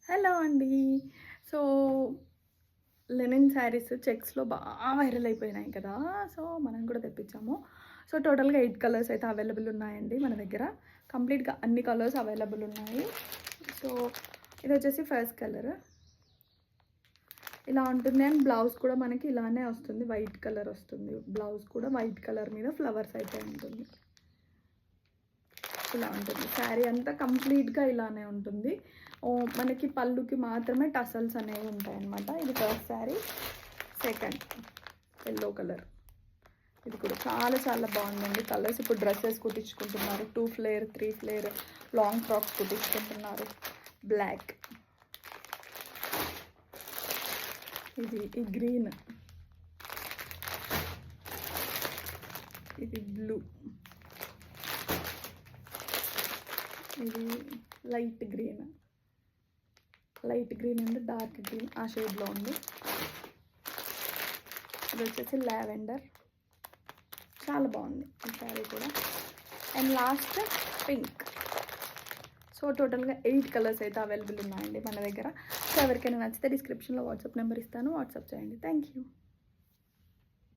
Hello అండి. So, Lenin saris చెక్స్‌లో బాగా viral అయిపోయినాయి కదా! సో, మనం కూడా తెప్పించాము. సో, టోటల్‌గా 8 కలర్స్ అయితే అవైలబుల్ ఉన్నాయండి మన దగ్గర. కంప్లీట్‌గా అన్ని కలర్స్ అవైలబుల్ ఉన్నాయి. సో, ఇదొచ్చేసి ఫస్ట్ కలర్. ఇలా ఉంటుంది అండ్ బ్లౌజ్ కూడా మనకి ఇలానే వస్తుంది. వైట్ కలర్ వస్తుంది. బ్లౌజ్ కూడా వైట్ కలర్ మీద ఫ్లవర్స్ అయితే ఉంటుంది. ఇలా ఉంటుంది. శారీ అంతా కంప్లీట్‌గా ఇలానే ఉంటుంది. మనకి పళ్ళుకి మాత్రమే టసల్స్ అనేవి ఉంటాయన్నమాట. ఇది first sari. Second yellow colour. ఇది కూడా చాలా చాలా బాగుందండి. కలర్స్ ఇప్పుడు డ్రెస్సెస్ కుట్టించుకుంటున్నారు. 2 ఫ్లేర్ 3 ఫ్లేర్ లాంగ్ ఫ్రాక్స్ కుట్టించుకుంటున్నారు. బ్లాక్. ఇది ఈ గ్రీన్. ఇది బ్లూ. ఇది light green and dark green ఆ షేడ్లో ఉంది. ఇది వచ్చేసి లావెండర్. చాలా బాగుంది ఈ శారీ కూడా. And last pink. సో టోటల్గా 8 కలర్స్ అయితే అవైలబుల్ ఉన్నాయండి మన దగ్గర. సో ఎవరికైనా నచ్చితే డిస్క్రిప్షన్లో వాట్సాప్ నెంబర్ ఇస్తాను, వాట్సాప్ చేయండి. Thank you.